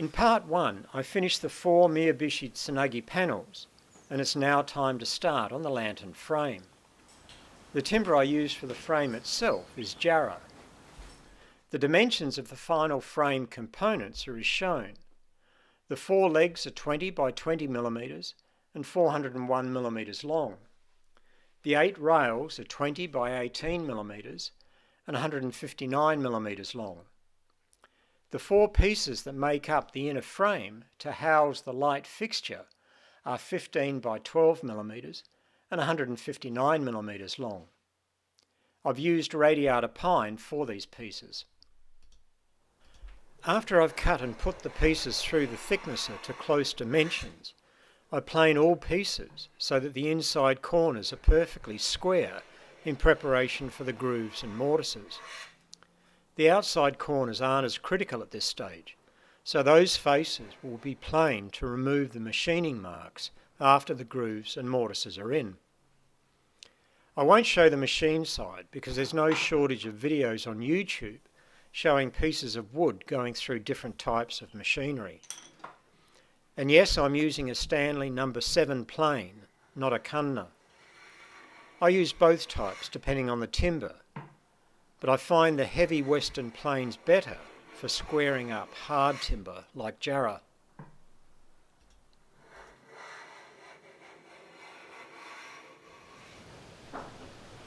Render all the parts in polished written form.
In part 1, I finished the 4 mie-bishi tsunagi panels, and it's now time to start on the lantern frame. The timber I used for the frame itself is Jarrah. The dimensions of the final frame components are as shown. The 4 legs are 20 by 20 millimetres and 401 millimetres long. The 8 rails are 20 by 18 millimetres and 159 millimetres long. The 4 pieces that make up the inner frame to house the light fixture are 15 by 12 millimetres and 159 millimetres long. I've used Radiata pine for these pieces. After I've cut and put the pieces through the thicknesser to close dimensions, I plane all pieces so that the inside corners are perfectly square in preparation for the grooves and mortises. The outside corners aren't as critical at this stage, so those faces will be planed to remove the machining marks after the grooves and mortises are in. I won't show the machine side because there's no shortage of videos on YouTube showing pieces of wood going through different types of machinery. And yes, I'm using a Stanley No. 7 plane, not a Kanna. I use both types depending on the timber, but I find the heavy western planes better for squaring up hard timber like Jarrah.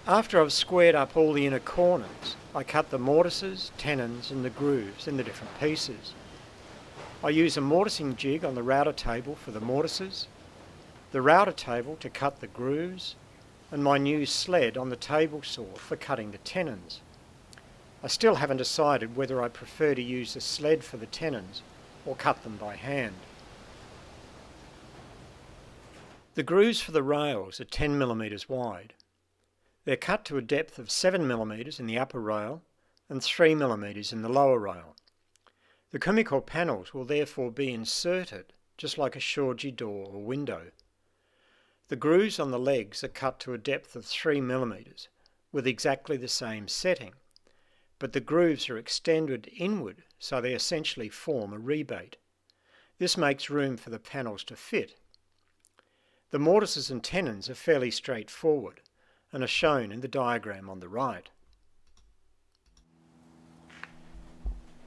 After I've squared up all the inner corners, I cut the mortises, tenons and the grooves in the different pieces. I use a mortising jig on the router table for the mortises, the router table to cut the grooves, and my new sled on the table saw for cutting the tenons. I still haven't decided whether I prefer to use the sled for the tenons or cut them by hand. The grooves for the rails are 10 millimetres wide. They're cut to a depth of 7 millimetres in the upper rail and 3 millimetres in the lower rail. The Kumiko panels will therefore be inserted just like a Shoji door or window. The grooves on the legs are cut to a depth of 3 millimetres with exactly the same setting, but the grooves are extended inward so they essentially form a rebate. This makes room for the panels to fit. The mortises and tenons are fairly straightforward and are shown in the diagram on the right.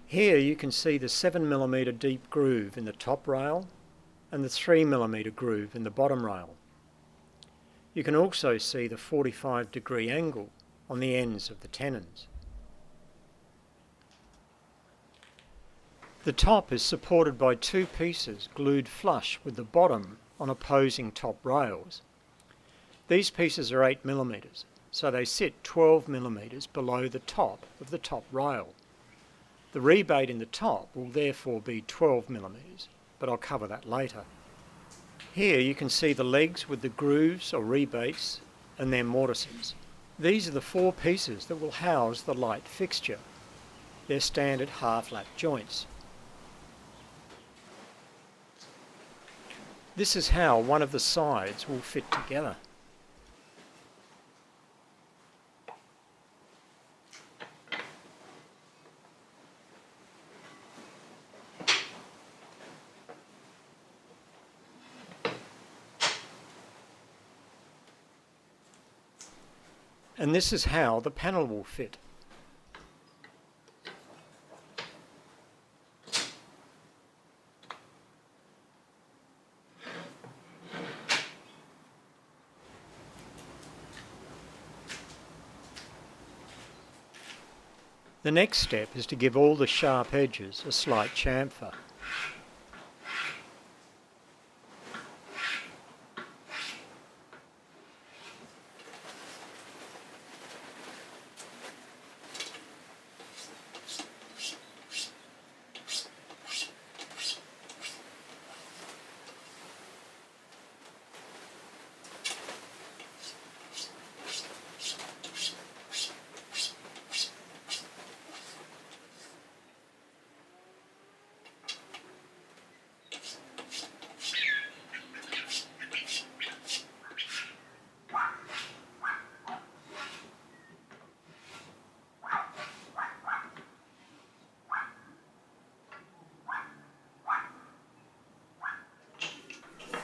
Here you can see the 7 millimetre deep groove in the top rail and the 3 millimetre groove in the bottom rail. You can also see the 45-degree angle on the ends of the tenons. The top is supported by 2 pieces glued flush with the bottom on opposing top rails. These pieces are 8 millimetres, so they sit 12 millimetres below the top of the top rail. The rebate in the top will therefore be 12 millimetres, but I'll cover that later. Here you can see the legs with the grooves or rebates and their mortises. These are the 4 pieces that will house the light fixture. They're standard half-lap joints. This is how one of the sides will fit together. And this is how the panel will fit. The next step is to give all the sharp edges a slight chamfer.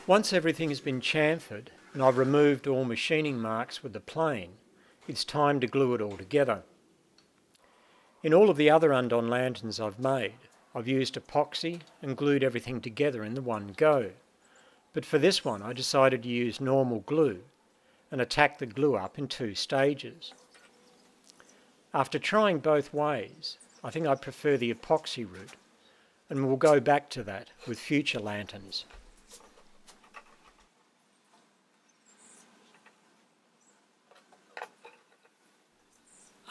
Once everything has been chamfered and I've removed all machining marks with the plane, it's time to glue it all together. In all of the other andon lanterns I've made, I've used epoxy and glued everything together in the one go. But for this one I decided to use normal glue and attack the glue up in 2 stages. After trying both ways, I think I prefer the epoxy route, and we'll go back to that with future lanterns.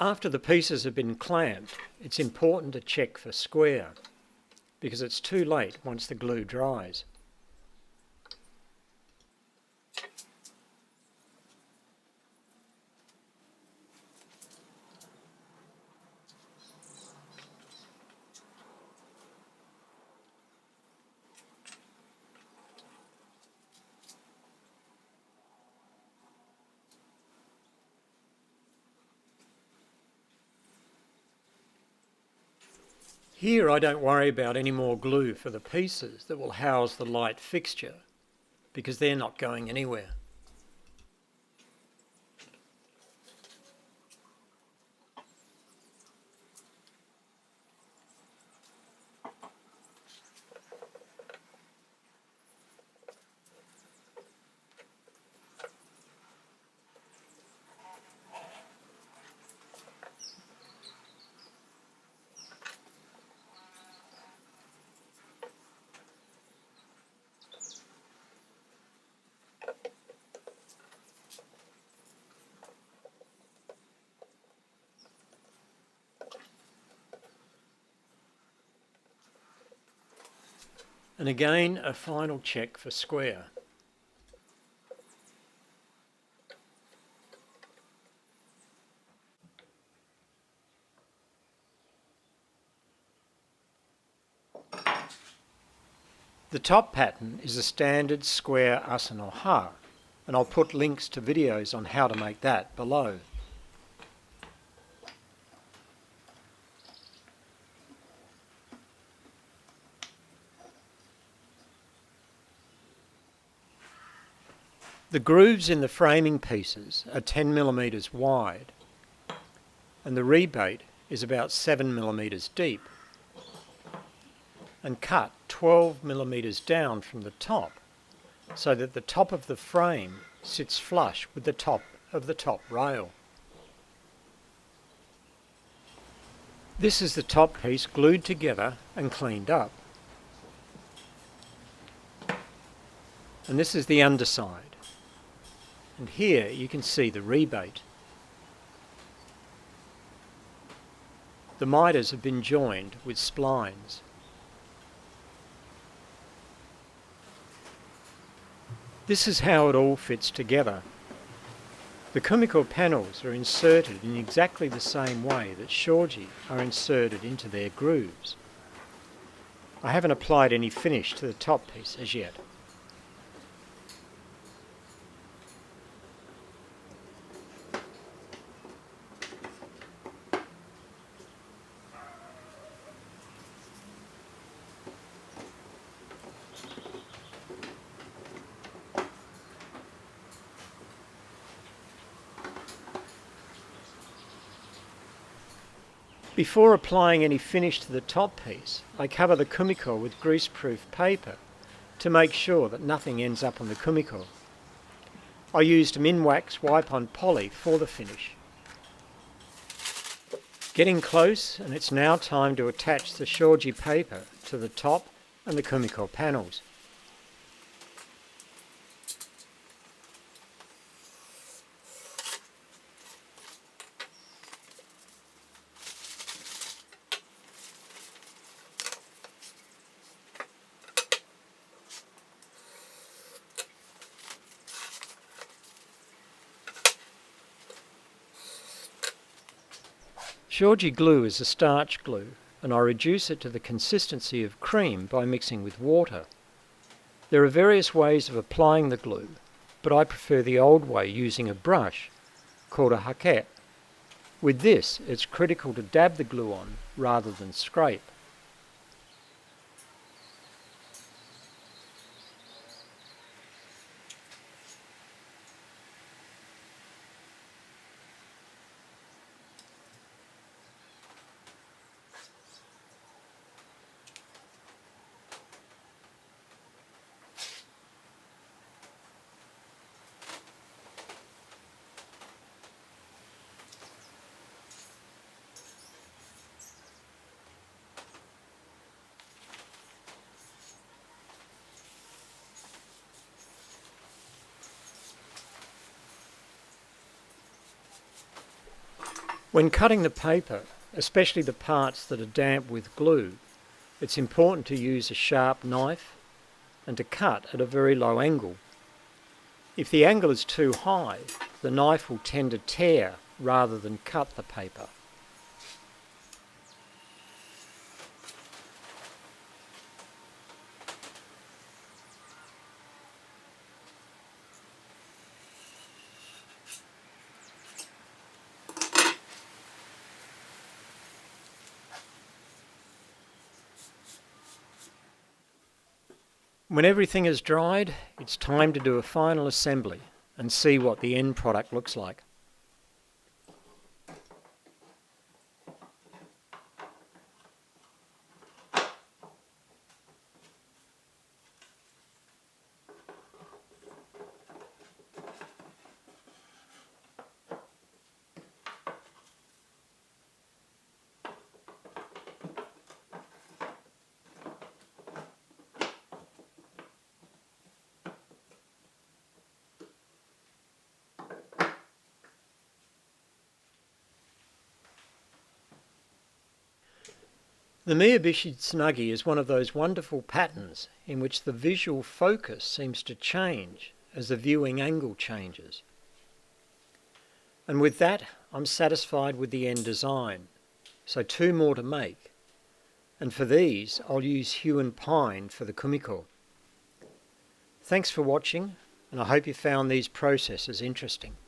After the pieces have been clamped, it's important to check for square, because it's too late once the glue dries. Here I don't worry about any more glue for the pieces that will house the light fixture, because they're not going anywhere. And again, a final check for square. The top pattern is a standard square asano ha, and I'll put links to videos on how to make that below. The grooves in the framing pieces are 10mm wide, and the rebate is about 7mm deep, and cut 12mm down from the top, so that the top of the frame sits flush with the top of the top rail. This is the top piece glued together and cleaned up. And this is the underside. And here you can see the rebate. The miters have been joined with splines. This is how it all fits together. The Kumiko panels are inserted in exactly the same way that Shoji are inserted into their grooves. I haven't applied any finish to the top piece as yet. Before applying any finish to the top piece, I cover the Kumiko with greaseproof paper to make sure that nothing ends up on the Kumiko. I used Minwax wipe-on poly for the finish. Getting close, and it's now time to attach the Shoji paper to the top and the Kumiko panels. Shoji glue is a starch glue, and I reduce it to the consistency of cream by mixing with water. There are various ways of applying the glue, but I prefer the old way using a brush called a hake. With this, it's critical to dab the glue on rather than scrape. When cutting the paper, especially the parts that are damp with glue, it's important to use a sharp knife and to cut at a very low angle. If the angle is too high, the knife will tend to tear rather than cut the paper. When everything is dried, it's time to do a final assembly and see what the end product looks like. The mie-bishi tsunagi is one of those wonderful patterns in which the visual focus seems to change as the viewing angle changes. And with that, I'm satisfied with the end design. So 2 more to make. And for these, I'll use hewn pine for the Kumiko. Thanks for watching, and I hope you found these processes interesting.